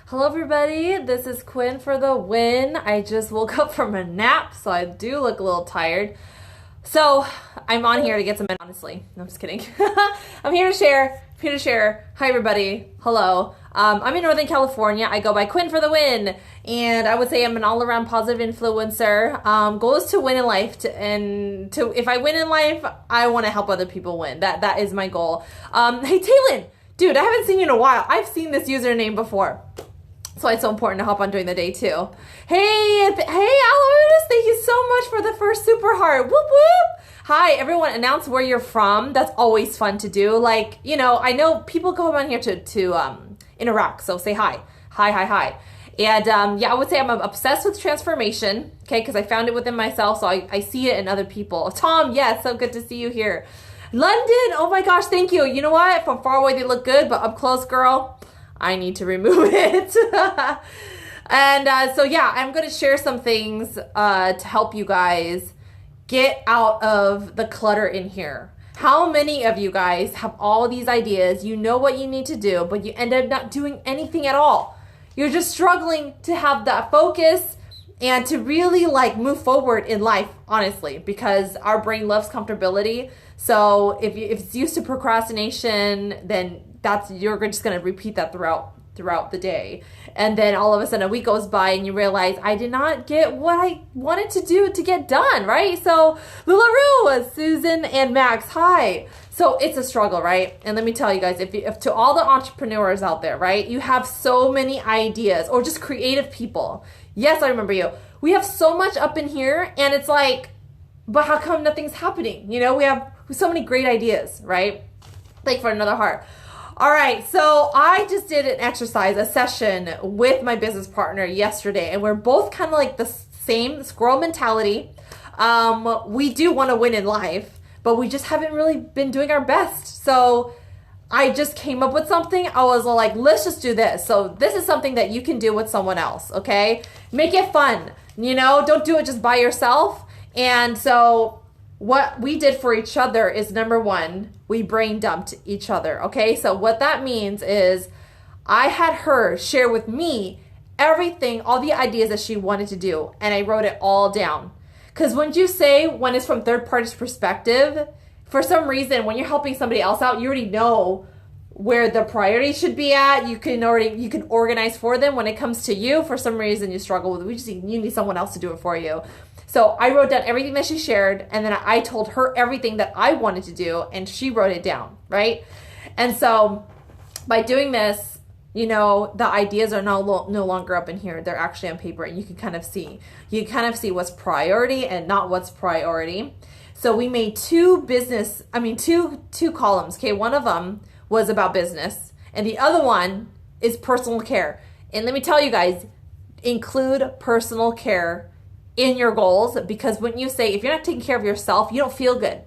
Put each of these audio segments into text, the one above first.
Hello everybody, this is Quinn for the win. I just woke up from a nap, so I do look a little tired. So I'm on here to get some in, honestly. No, I'm just kidding. I'm here to share. Hi everybody. Hello. I'm in Northern California. I go by Quinn for the win. And I would say I'm an all-around positive influencer. Goal is to win in life. If I win in life, I want to help other people win. That is my goal. Hey Taylin, dude, I haven't seen you in a while. I've seen this username before. That's why it's so important to hop on during the day too. Hey, Aloysius, thank you so much for the first super heart. Whoop whoop. Hi, everyone. Announce where you're from. That's always fun to do. Like, you know, I know people go on here to interact. So say hi. Hi. And yeah, I would say I'm obsessed with transformation. Okay, because I found it within myself, so I see it in other people. Tom, yes, so good to see you here. London, oh my gosh, thank you. You know what? From far away they look good, but up close, girl, I need to remove it. And so yeah, I'm going to share some things to help you guys get out of the clutter in here. How many of you guys have all these ideas? You know what you need to do, but you end up not doing anything at all. You're just struggling to have that focus and to really like move forward in life, honestly, because our brain loves comfortability. So if it's used to procrastination, then you're just going to repeat that throughout the day. And then all of a sudden a week goes by and you realize I did not get what I wanted to do to get done, right? So LuLaRue, Susan and Max, hi. So it's a struggle, right? And let me tell you guys, if to all the entrepreneurs out there, right, you have so many ideas or just creative people. Yes, I remember you. We have so much up in here and it's like, but how come nothing's happening? You know, we have so many great ideas, right? Thank you for another heart. All right, so I just did an exercise, a session with my business partner yesterday, and we're both kind of like the same squirrel mentality. We do want to win in life, but we just haven't really been doing our best. So I just came up with something. I was like, let's just do this. So this is something that you can do with someone else, okay? Make it fun, you know? Don't do it just by yourself. And so what we did for each other is, number one, we brain dumped each other, okay? So what that means is I had her share with me everything, all the ideas that she wanted to do, and I wrote it all down. Because when it's from third party's perspective, for some reason, when you're helping somebody else out, you already know where the priority should be at. You can organize for them. When it comes to you, for some reason you struggle with it. You need someone else to do it for you. So I wrote down everything that she shared, and then I told her everything that I wanted to do, and she wrote it down, right? And so by doing this, you know, the ideas are no longer up in here. They're actually on paper, and you can kind of see. You kind of see what's priority and not what's priority. So we made two columns, okay? One of them was about business, and the other one is personal care. And let me tell you guys, include personal care in your goals, because when you say, if you're not taking care of yourself, you don't feel good.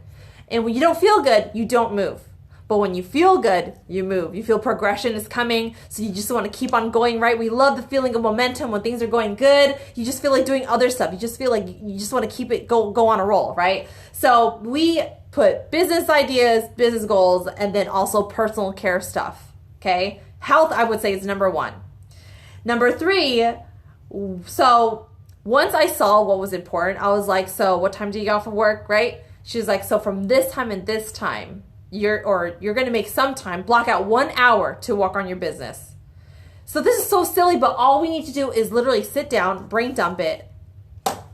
And when you don't feel good, you don't move. But when you feel good, you move. You feel progression is coming, so you just want to keep on going, right? We love the feeling of momentum when things are going good. You just feel like doing other stuff. You just feel like you just want to keep it go on a roll, right? So we put business ideas, business goals, and then also personal care stuff, okay? Health, I would say, is number one. Number three, so once I saw what was important, I was like, so what time do you get off of work, right? She was like, so from this time and this time, you're going to make some time, block out 1 hour to work on your business. So this is so silly, but all we need to do is literally sit down, brain dump it,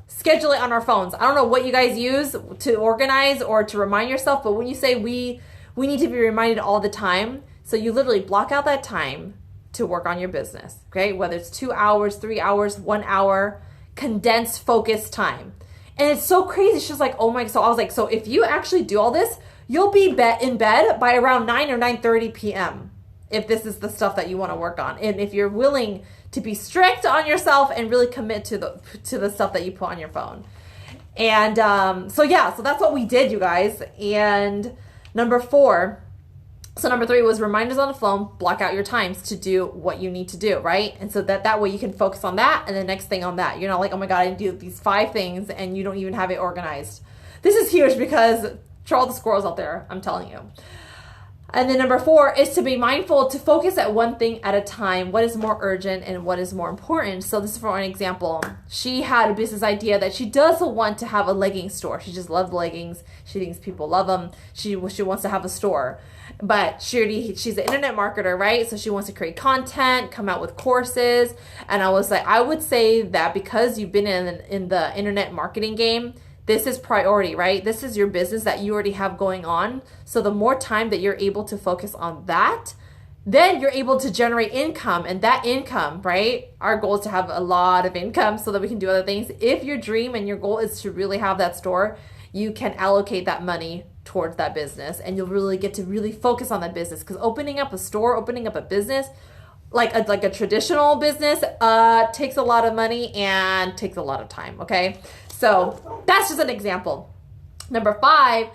schedule it on our phones. I don't know what you guys use to organize or to remind yourself, but when you say we need to be reminded all the time, so you literally block out that time to work on your business, okay? Whether it's 2 hours, 3 hours, 1 hour, condensed focus time. And it's so crazy. She's like, oh my, so I was like, so if you actually do all this, you'll be in bed by around 9 or 9:30 p.m. if this is the stuff that you want to work on. And if you're willing to be strict on yourself and really commit to the stuff that you put on your phone. And so that's what we did, you guys. And number three was reminders on the phone, block out your times to do what you need to do, right? And so that way you can focus on that and the next thing on that. You're not like, oh my God, I do these 5 things and you don't even have it organized. This is huge because for all the squirrels out there, I'm telling you. And then number 4 is to be mindful to focus at one thing at a time. What is more urgent and what is more important? So this is for an example. She had a business idea that she does want to have a leggings store. She just loves leggings. She thinks people love them. She wants to have a store. But she's an internet marketer, right? So she wants to create content, come out with courses. And I was like, I would say that because you've been in the internet marketing game, this is priority, right? This is your business that you already have going on. So the more time that you're able to focus on that, then you're able to generate income. And that income, right? Our goal is to have a lot of income so that we can do other things. If your dream and your goal is to really have that store, you can allocate that money towards that business, and you'll really get to really focus on that business. Because opening up a store, opening up a business, like a traditional business, takes a lot of money and takes a lot of time, okay? So that's just an example. Number 5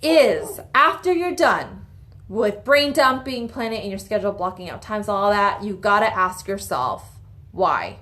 is after you're done with brain dumping, planning in your schedule, blocking out times, all that, you gotta ask yourself, why?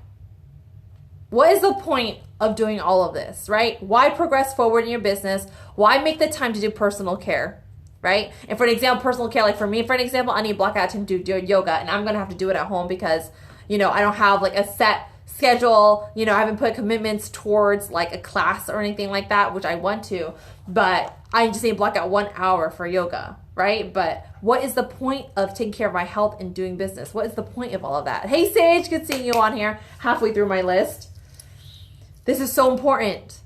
What is the point of doing all of this, right? Why progress forward in your business? Why make the time to do personal care, right? And for an example, personal care, like for me, for an example, I need to block out time to do yoga, and I'm gonna have to do it at home because, I don't have like a set schedule. I haven't put commitments towards like a class or anything like that, which I want to, but I just need to block out 1 hour for yoga, right? But what is the point of taking care of my health and doing business? What is the point of all of that? Hey, Sage, good seeing you on here halfway through my list. This is so important.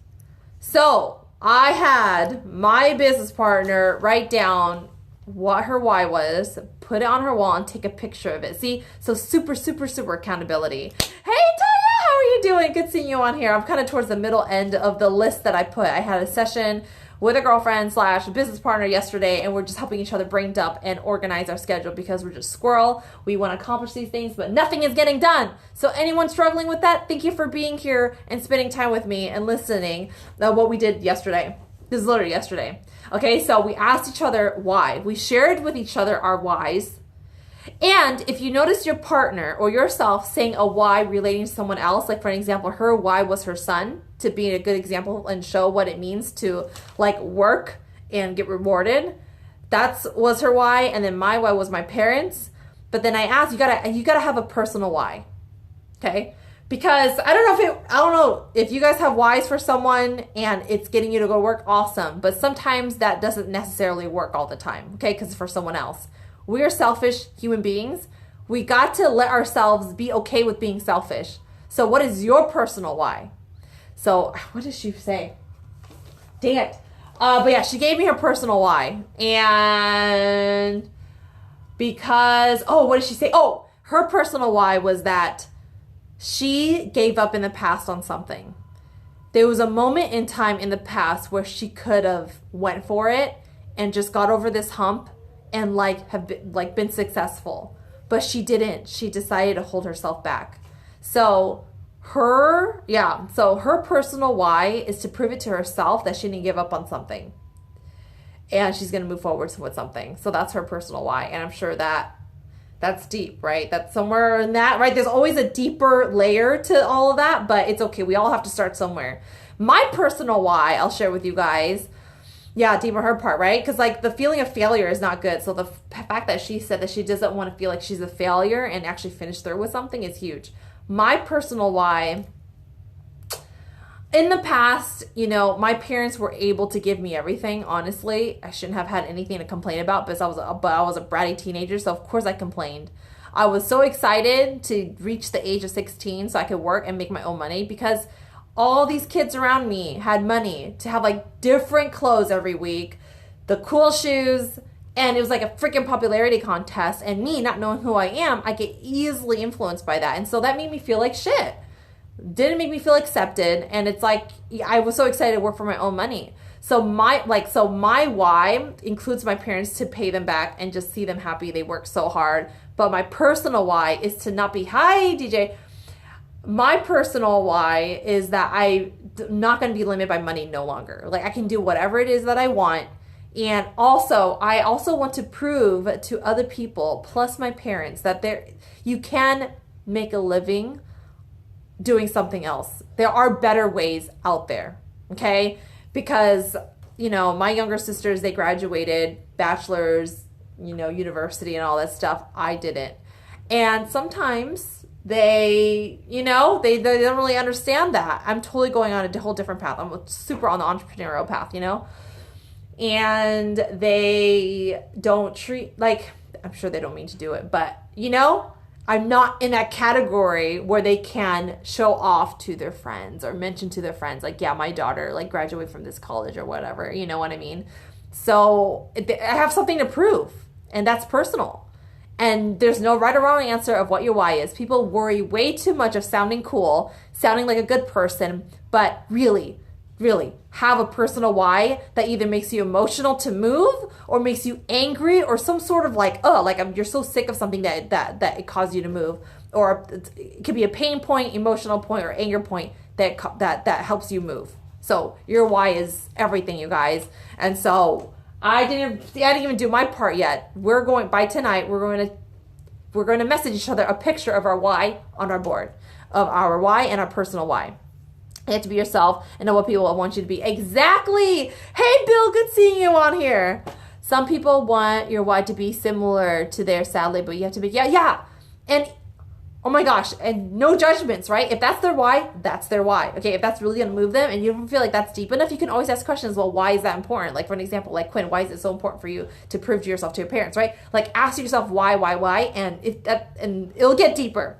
So I had my business partner write down what her why was, put it on her wall, and take a picture of it. See, so super, super, super accountability. Hey, Taya, how are you doing? Good seeing you on here. I'm kind of towards the middle end of the list that I put. I had a session with a girlfriend / business partner yesterday, and we're just helping each other brain dump and organize our schedule because we're just squirrel. We want to accomplish these things, but nothing is getting done. So anyone struggling with that, thank you for being here and spending time with me and listening what we did yesterday. This is literally yesterday. Okay, so we asked each other why. We shared with each other our whys. And if you notice your partner or yourself saying a why relating to someone else, like for an example, her why was her son, to be a good example and show what it means to like work and get rewarded. That was her why. And then my why was my parents. But then I asked, you gotta have a personal why. Okay? Because I don't know if you guys have whys for someone and it's getting you to go to work, awesome. But sometimes that doesn't necessarily work all the time, okay? Because it's for someone else. We are selfish human beings. We got to let ourselves be okay with being selfish. So what is your personal why? So what did she say? Dang it. But yeah, she gave me her personal why. And because, what did she say? Oh, her personal why was that she gave up in the past on something. There was a moment in time in the past where she could have went for it and just got over this hump and been successful, but she didn't. She decided to hold herself back. So her personal why is to prove it to herself that she didn't give up on something, and she's going to move forward with something. So that's her personal why. And I'm sure that's deep, right? That's somewhere in that, right? There's always a deeper layer to all of that, but it's okay. We all have to start somewhere. My personal why, I'll share with you guys. Yeah, deeper her part, right? Because like the feeling of failure is not good. So the fact that she said that she doesn't want to feel like she's a failure and actually finish through with something is huge. My personal why, in the past, my parents were able to give me everything. Honestly, I shouldn't have had anything to complain about, but I was a bratty teenager, so of course I complained. I was so excited to reach the age of 16 so I could work and make my own money, because all these kids around me had money to have like different clothes every week, the cool shoes, and it was like a freaking popularity contest. And me not knowing who I am, I get easily influenced by that. And so that made me feel like shit. Didn't make me feel accepted. And it's like, I was so excited to work for my own money. So my why includes my parents to pay them back and just see them happy. They work so hard. But my personal why is to not be, hi DJ. My personal why is that I'm not going to be limited by money no longer. Like I can do whatever it is that I want. And also, I also want to prove to other people, plus my parents, that you can make a living doing something else. There are better ways out there, okay? Because, my younger sisters, they graduated, bachelor's, university and all that stuff. I didn't. And sometimes they don't really understand that. I'm totally going on a whole different path. I'm super on the entrepreneurial path, and they don't treat, like, I'm sure they don't mean to do it, but I'm not in that category where they can show off to their friends or mention to their friends, like, yeah, my daughter like graduated from this college or whatever, you know what I mean? So I have something to prove, and that's personal. And there's no right or wrong answer of what your why is. People worry way too much of sounding cool, sounding like a good person, but really, really have a personal why that either makes you emotional to move or makes you angry or some sort of like, you're so sick of something that it caused you to move. Or it could be a pain point, emotional point, or anger point that helps you move. So your why is everything, you guys. And so I didn't even do my part yet. We're going to message each other a picture of our why on our board, of our why and our personal why. You have to be yourself and know what people want you to be. Exactly. Hey, Bill, good seeing you on here. Some people want your why to be similar to theirs, sadly, but you have to be, yeah. And oh my gosh, and no judgments, right? If that's their why, that's their why. Okay, if that's really going to move them and you don't feel like that's deep enough, you can always ask questions. Well, why is that important? Like, for an example, like, Quinn, why is it so important for you to prove to yourself, to your parents, right? Like, ask yourself why, and it'll get deeper.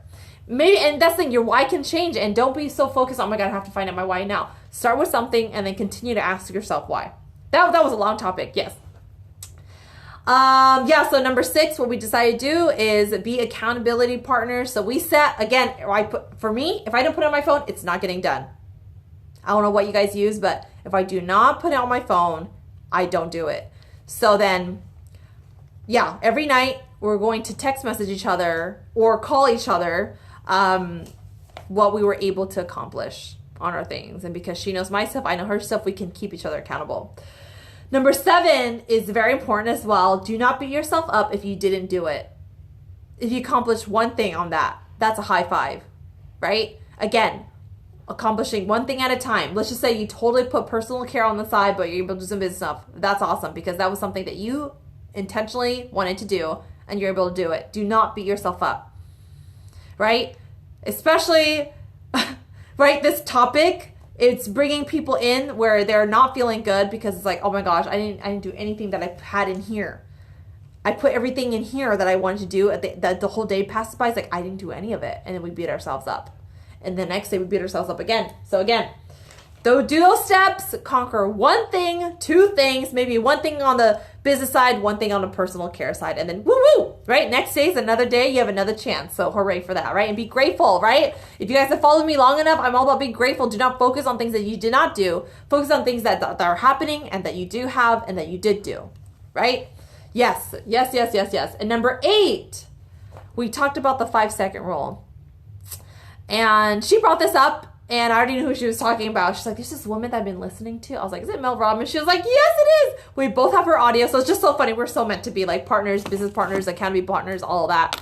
Maybe, and that's the thing, your why can change, and don't be so focused on, oh my God, I have to find out my why now. Start with something and then continue to ask yourself why. That was a long topic, yes. So number 6, what we decided to do is be accountability partners. So we set, again, for me, if I don't put it on my phone, it's not getting done. I don't know what you guys use, but if I do not put it on my phone, I don't do it. So then, yeah, every night we're going to text message each other or call each other what we were able to accomplish on our things. And because she knows my stuff, I know her stuff, we can keep each other accountable. Number 7 is very important as well. Do not beat yourself up if you didn't do it. If you accomplished one thing on that, that's a high five, right? Again, accomplishing one thing at a time. Let's just say you totally put personal care on the side, but you're able to do some business stuff. That's awesome because that was something that you intentionally wanted to do and you're able to do it. Do not beat yourself up, right? Especially, right, this topic, it's bringing people in where they're not feeling good because it's like, oh my gosh, I didn't do anything that I had in here. I put everything in here that I wanted to do. The whole day passes by. It's like, I didn't do any of it. And then we beat ourselves up. And the next day we beat ourselves up again. So again, do those steps, conquer one thing, 2 things, maybe one thing on the business side, one thing on the personal care side, and then woo, right? Next day is another day, you have another chance. So hooray for that, right? And be grateful, right? If you guys have followed me long enough, I'm all about being grateful. Do not focus on things that you did not do. Focus on things that are happening and that you do have and that you did do, right? Yes. And number 8, we talked about the 5-second rule. And she brought this up. And I already knew who she was talking about. She's like, there's this woman that I've been listening to. I was like, is it Mel Robbins? She was like, yes, it is. We both have her audio. So it's just so funny. We're so meant to be like partners, business partners, accountability partners, all of that.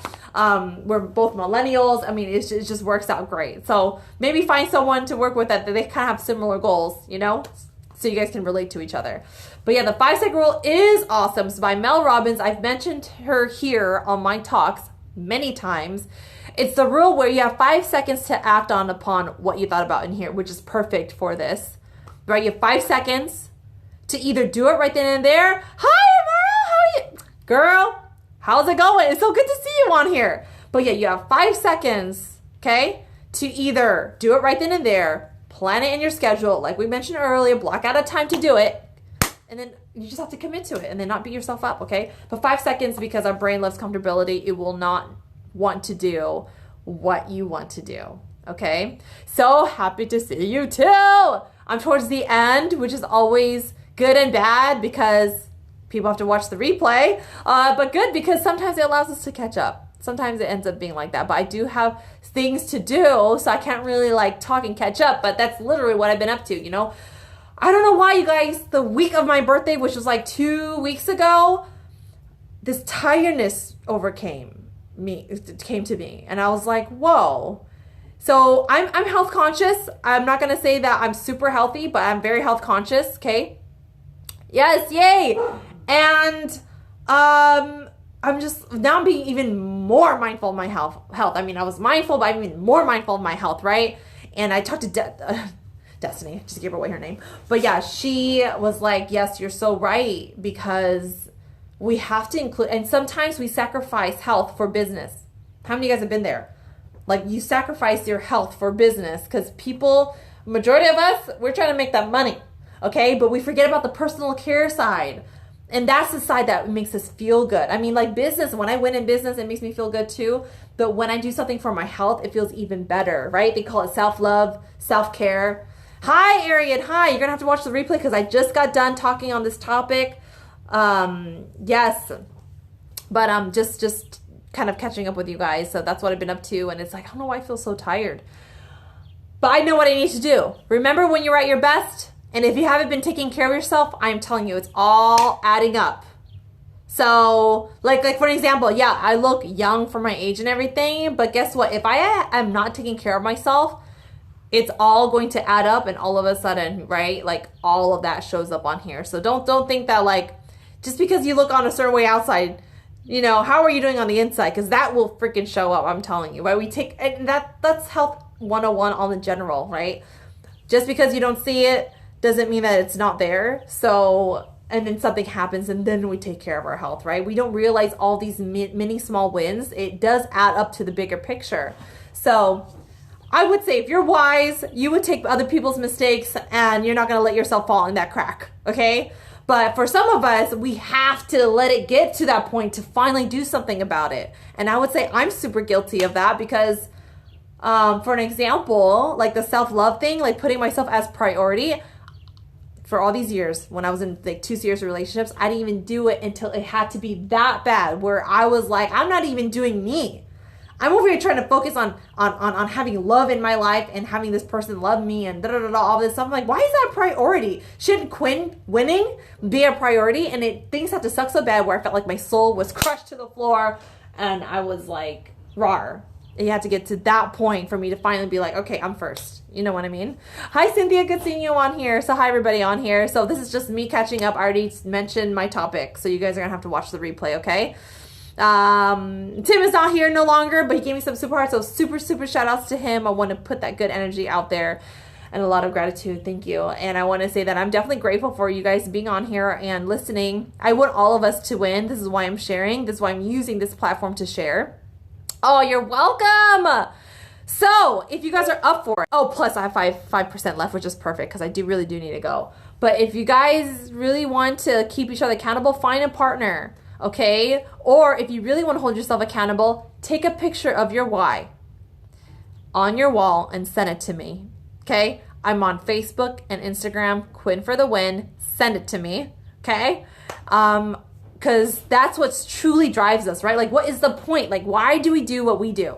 We're both millennials. I mean, it just works out great. So maybe find someone to work with that they kind of have similar goals, so you guys can relate to each other. But yeah, the 5-second rule is awesome. It's by Mel Robbins. I've mentioned her here on my talks many times. It's the rule where you have 5 seconds to act upon what you thought about in here, which is perfect for this, right? You have 5 seconds to either do it right then and there. Hi, Amara, how are you? Girl, how's it going? It's so good to see you on here. But yeah, you have 5 seconds, okay, to either do it right then and there, plan it in your schedule, like we mentioned earlier, block out a time to do it, and then you just have to commit to it and then not beat yourself up, okay? But 5 seconds, because our brain loves comfortability, it will not want to do what you want to do, okay? So happy to see you too. I'm towards the end, which is always good and bad because people have to watch the replay, but good because sometimes it allows us to catch up. Sometimes it ends up being like that, but I do have things to do, so I can't really like talk and catch up, but that's literally what I've been up to, I don't know why, you guys, the week of my birthday, which was like 2 weeks ago, this tiredness came to me, and I was like, whoa. So I'm health conscious. I'm not gonna say that I'm super healthy, but I'm very health conscious, okay? Yes, yay. And I'm just, now I'm being even more mindful of my health. I mean, I was mindful, but I'm even more mindful of my health, right? And I talked to Destiny, just gave away her name. But yeah, she was like, yes, you're so right, because we have to include, and sometimes we sacrifice health for business. How many of you guys have been there? Like, you sacrifice your health for business because people, majority of us, we're trying to make that money, okay? But we forget about the personal care side. And that's the side that makes us feel good. I mean, like business, when I win in business, it makes me feel good too. But when I do something for my health, it feels even better, right? They call it self-love, self-care. Hi, Arian. Hi. You're going to have to watch the replay because I just got done talking on this topic. Yes. But just kind of catching up with you guys. So that's what I've been up to. And it's like, I don't know why I feel so tired. But I know what I need to do. Remember when you're at your best? And if you haven't been taking care of yourself, I'm telling you, it's all adding up. So, like for an example, yeah, I look young for my age and everything, but guess what? If I am not taking care of myself, it's all going to add up, and all of a sudden, right? Like all of that shows up on here. So don't think that like just because you look on a certain way outside, you know, how are you doing on the inside? Because that will freaking show up. I'm telling you, right? We take, and that's health 101 on the general, right? Just because you don't see it doesn't mean that it's not there. So, and then something happens and then we take care of our health, right? We don't realize all these mini small wins. It does add up to the bigger picture. So I would say if you're wise, you would take other people's mistakes and you're not going to let yourself fall in that crack. Okay. But for some of us, we have to let it get to that point to finally do something about it. And I would say I'm super guilty of that because, for an example, like the self-love thing, like putting myself as priority, for all these years, when I was in like 2 serious relationships, I didn't even do it until it had to be that bad where I was like, I'm not even doing me. I'm over here trying to focus on having love in my life and having this person love me and all this stuff. I'm like, why is that a priority? Shouldn't Quinn winning be a priority? And things had to suck so bad where I felt like my soul was crushed to the floor and I was like, rawr. You had to get to that point for me to finally be like, okay, I'm first. You know what I mean? Hi, Cynthia. Good seeing you on here. So hi, everybody on here. So this is just me catching up. I already mentioned my topic. So you guys are going to have to watch the replay, okay? Tim is not here no longer, but he gave me some super hearts. So super shout outs to him. I want to put that good energy out there and a lot of gratitude. Thank you. And I want to say that I'm definitely grateful for you guys being on here and listening. I want all of us to win. This is why I'm sharing. This is why I'm using this platform to share. Oh, you're welcome. So if you guys are up for it, oh, plus I have 5% left, which is perfect because I really do need to go. But if you guys really want to keep each other accountable, find a partner, okay? Or if you really want to hold yourself accountable, take a picture of your why on your wall and send it to me, okay? I'm on Facebook and Instagram, Quinn for the win. Send it to me, okay? Because that's what truly drives us, right? Like, what is the point? Like, why do we do what we do?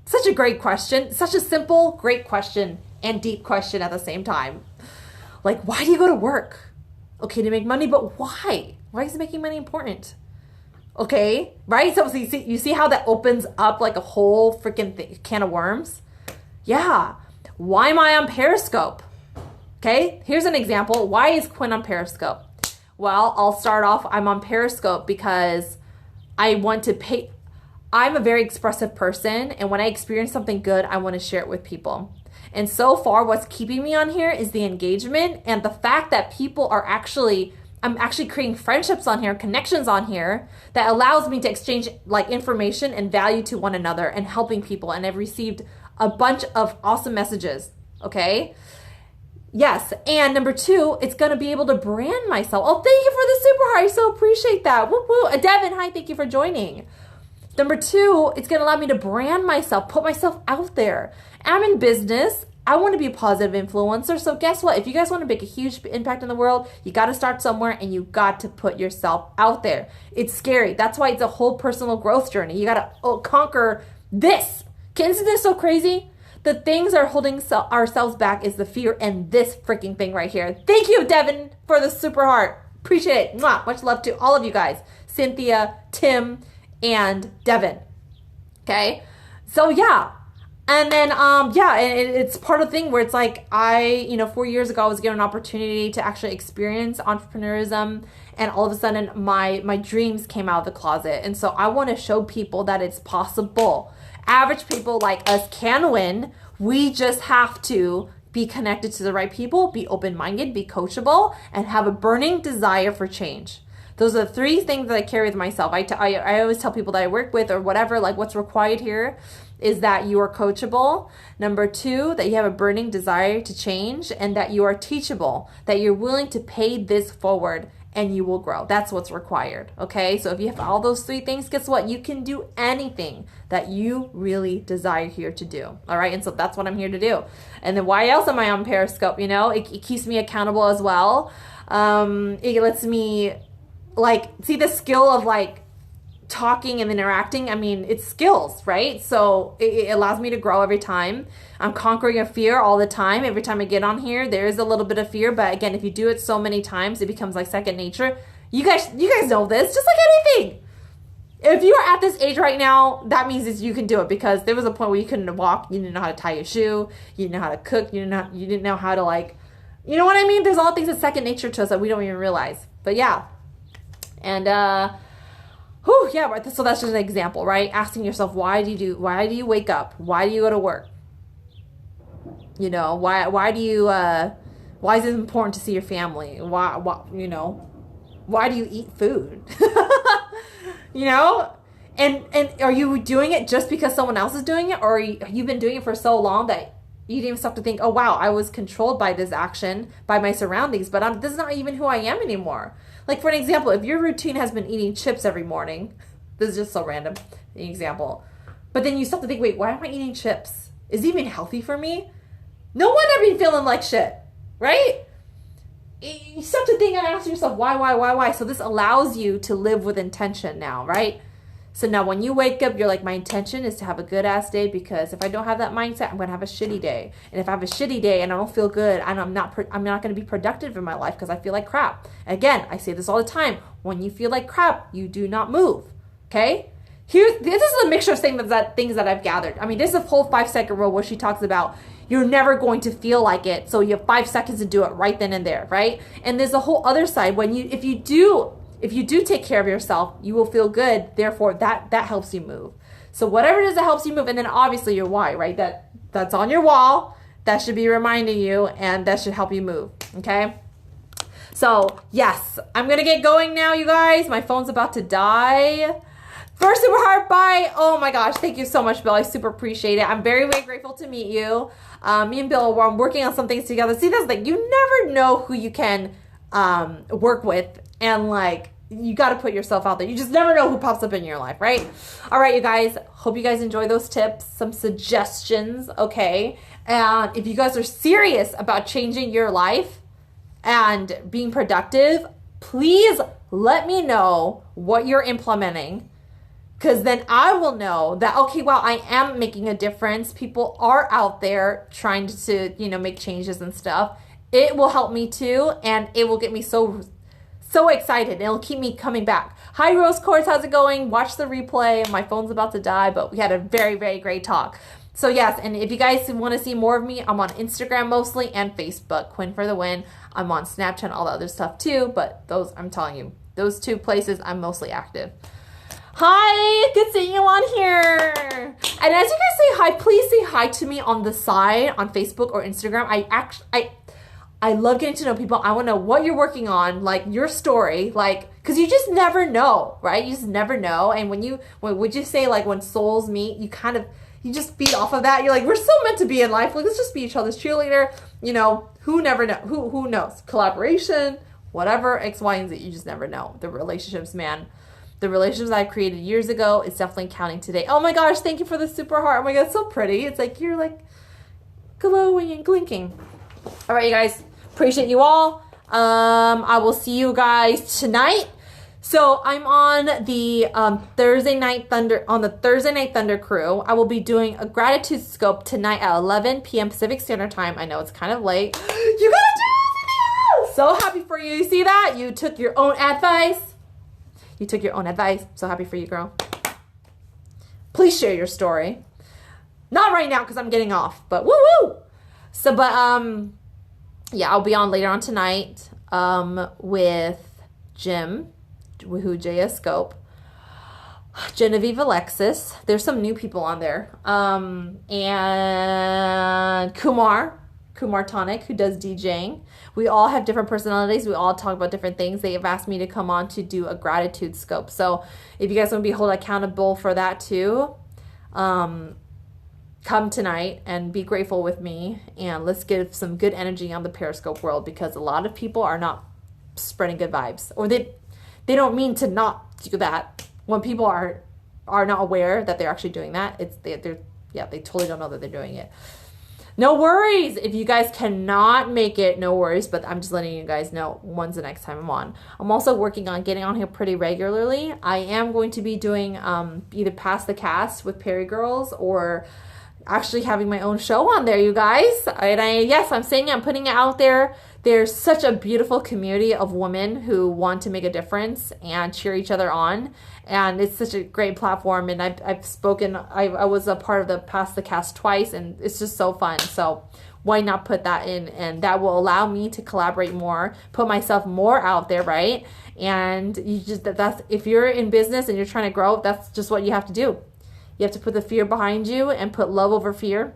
Such a great question. Such a simple, great question and deep question at the same time. Like, why do you go to work? Okay, to make money, but why? Why is making money important? Okay, right? So you see how that opens up like a whole freaking can of worms? Yeah. Why am I on Periscope? Okay, here's an example. Why is Quinn on Periscope? Well, I'll start off. I'm on Periscope because I want to pay. I'm a very expressive person, and when I experience something good, I want to share it with people. And so far, what's keeping me on here is the engagement and the fact that people are I'm actually creating friendships on here, connections on here that allows me to exchange like information and value to one another and helping people. And I've received a bunch of awesome messages. Okay. Yes. And number 2, it's going to be able to brand myself. Oh, thank you for the super heart. I so appreciate that. Woo woo. Devin, hi. Thank you for joining. Number 2, it's going to allow me to brand myself, put myself out there. I'm in business. I want to be a positive influencer. So guess what? If you guys want to make a huge impact in the world, you got to start somewhere and you got to put yourself out there. It's scary. That's why it's a whole personal growth journey. You got to conquer this. Isn't this so crazy? The things that are holding ourselves back is the fear and this freaking thing right here. Thank you, Devin, for the super heart. Appreciate it. Mwah. Much love to all of you guys. Cynthia, Tim, and Devin. Okay? So yeah, And then, yeah, it's part of the thing where it's like 4 years ago, I was given an opportunity to actually experience entrepreneurism, and all of a sudden my dreams came out of the closet. And so I want to show people that it's possible. Average people like us can win. We just have to be connected to the right people, be open-minded, be coachable, and have a burning desire for change. Those are the 3 things that I carry with myself. I always tell people that I work with or whatever, like what's required here is that you are coachable. Number 2, that you have a burning desire to change, and that you are teachable, that you're willing to pay this forward and you will grow. That's what's required. Okay. So if you have all those 3 things, guess what? You can do anything that you really desire here to do. All right. And so that's what I'm here to do. And then why else am I on Periscope? You know, it keeps me accountable as well. It lets me see the skill of talking and interacting. I mean, it's skills, right? So it allows me to grow every time. I'm conquering a fear all the time. Every time I get on here, there is a little bit of fear. But again, if you do it so many times, it becomes like second nature. You guys know this, just like anything. If you are at this age right now, that means that you can do it, because there was a point where you couldn't walk. You didn't know how to tie your shoe. You didn't know how to cook. You didn't know how to you know what I mean? There's all things that's second nature to us that we don't even realize. But yeah. And, yeah, so that's just an example, right? Asking yourself, why do you wake up? Why do you go to work? You know, why is it important to see your family? Why do you eat food? You know, and are you doing it just because someone else is doing it, or you've been doing it for so long that you didn't even stop to think, oh wow, I was controlled by this action, by my surroundings, but this is not even who I am anymore. Like, for an example, if your routine has been eating chips every morning, this is just so random, the example, but then you start to think, wait, why am I eating chips? Is it even healthy for me? No wonder I've been feeling like shit, right? You start to think and ask yourself, why? So this allows you to live with intention now, right? So now when you wake up, you're like, my intention is to have a good ass day, because if I don't have that mindset, I'm going to have a shitty day. And if I have a shitty day and I don't feel good, and I'm not going to be productive in my life because I feel like crap. Again, I say this all the time. When you feel like crap, you do not move. Okay? This is a mixture of things that I've gathered. I mean, this is a whole 5-second rule where she talks about you're never going to feel like it. So you have 5 seconds to do it right then and there, right? And there's a whole other side. If you do take care of yourself, you will feel good. Therefore, that helps you move. So whatever it is that helps you move, and then obviously your why, right? That's on your wall. That should be reminding you, and that should help you move. Okay? So yes, I'm gonna get going now, you guys. My phone's about to die. First super heart, bye. Oh my gosh, thank you so much, Bill. I super appreciate it. I'm very, very grateful to meet you. Me and Bill are working on some things together. See, that's you never know who you can work with, and you got to put yourself out there. You just never know who pops up in your life, right? All right, you guys. Hope you guys enjoy those tips, some suggestions, okay? And if you guys are serious about changing your life and being productive, please let me know what you're implementing, because then I will know that, okay, well, I am making a difference. People are out there trying to, make changes and stuff. It will help me too, and it will get me so excited. It'll keep me coming back. Hi, Rose Quartz. How's it going? Watch the replay. My phone's about to die, but we had a very, very great talk. So yes, and if you guys want to see more of me, I'm on Instagram mostly and Facebook, Quinn for the Win. I'm on Snapchat and all the other stuff too, but I'm telling you, those 2 places I'm mostly active. Hi, good seeing you on here. And as you guys say hi, please say hi to me on the side on Facebook or Instagram. I love getting to know people. I want to know what you're working on, your story, because you just never know, right? You just never know. And would you say when souls meet, you just feed off of that. You're like, we're so meant to be in life. Let's just be each other's cheerleader. Who never know? Who knows? Collaboration, whatever, X, Y, and Z. You just never know. The relationships, man. The relationships I created years ago is definitely counting today. Oh my gosh, thank you for the super heart. Oh my god, it's so pretty. It's you're glowing and glinking. All right, you guys. Appreciate you all. I will see you guys tonight. So I'm on the Thursday Night Thunder crew. I will be doing a gratitude scope tonight at 11 p.m. Pacific Standard Time. I know it's kind of late. You gotta do this video! So happy for you. You see that? You took your own advice. So happy for you, girl. Please share your story. Not right now because I'm getting off, but woo woo. So, but yeah, I'll be on later on tonight with Jim, who JS Scope, Genevieve Alexis. There's some new people on there, and Kumar Tonic, who does DJing. We all have different personalities. We all talk about different things. They have asked me to come on to do a gratitude scope. So if you guys want to be held accountable for that too, come tonight and be grateful with me, and let's give some good energy on the Periscope world, because a lot of people are not spreading good vibes, or they don't mean to not do that. When people are not aware that they're actually doing that, they totally don't know that they're doing it. No worries if you guys cannot make it, no worries, but I'm just letting you guys know when's the next time I'm on. I'm also working on getting on here pretty regularly. I am going to be doing either Pass the Cast with Perry Girls, or actually having my own show on there, you guys. Yes, I'm saying I'm putting it out there. There's such a beautiful community of women who want to make a difference and cheer each other on. And it's such a great platform. And I've spoken, I was a part of the Pass the Cast twice, and it's just so fun. So why not put that in? And that will allow me to collaborate more, put myself more out there, right? And you just, if you're in business and you're trying to grow, that's just what you have to do. You have to put the fear behind you and put love over fear.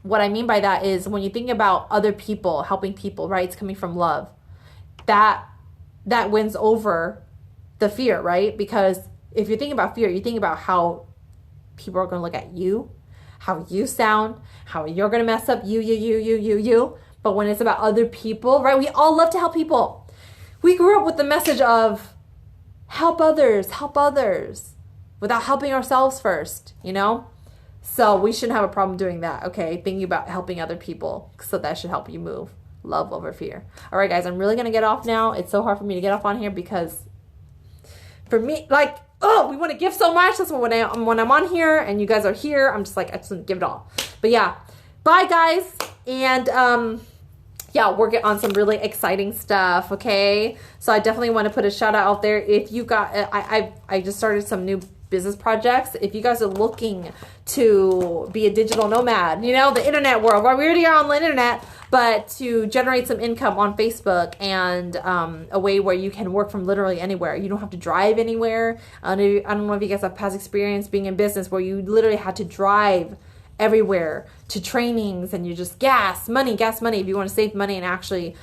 What I mean by that is, when you think about other people, helping people, right? It's coming from love. That wins over the fear, right? Because if you think about fear, you think about how people are going to look at you, how you sound, how you're going to mess up you. But when it's about other people, right? We all love to help people. We grew up with the message of help others, without helping ourselves first, you know? So we shouldn't have a problem doing that, okay? Thinking about helping other people. So that should help you move. Love over fear. All right, guys, I'm really going to get off now. It's so hard for me to get off on here because for me, like, oh, we want to give so much. That's when I'm on here and you guys are here, I'm just like, I just want to give it all. But yeah, bye, guys. And yeah, working on some really exciting stuff, okay? So I definitely want to put a shout out there. If you got, I just started some new business projects. If you guys are looking to be a digital nomad, you know, the internet world, well, we already are on the internet, but to generate some income on Facebook, and a way where you can work from literally anywhere. You don't have to drive anywhere. I don't know if you guys have past experience being in business where you literally had to drive everywhere to trainings, and you just gas money. If you want to save money and actually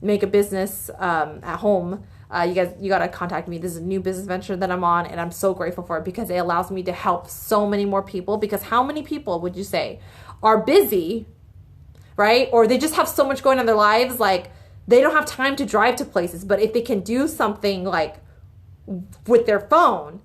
make a business at home, you got to contact me. This is a new business venture that I'm on, and I'm so grateful for it because it allows me to help so many more people. Because how many people would you say are busy, right? Or they just have so much going on in their lives, like they don't have time to drive to places. But if they can do something like with their phone,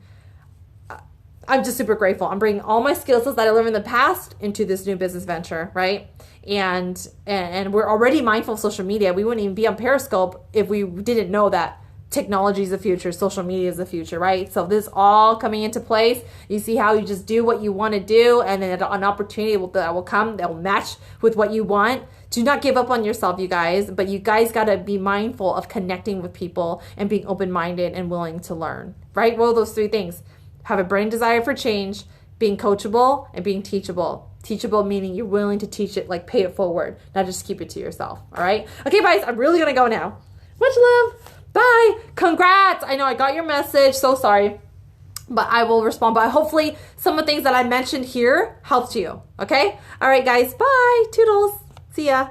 I'm just super grateful. I'm bringing all my skills that I learned in the past into this new business venture, right? And we're already mindful of social media. We wouldn't even be on Periscope if we didn't know that technology is the future, social media is the future, right? So this all coming into place. You see how you just do what you want to do, and then an opportunity that will come that will match with what you want. Do not give up on yourself, you guys, but you guys got to be mindful of connecting with people and being open-minded and willing to learn, right? Well, those three things. Have a brain desire for change, being coachable, and being teachable. Teachable meaning you're willing to teach it, like pay it forward, not just keep it to yourself, all right? Okay, guys, I'm really going to go now. Much love. Bye. Congrats. I know I got your message. So sorry. But I will respond. But hopefully some of the things that I mentioned here helped you. Okay? All right, guys. Bye. Toodles. See ya.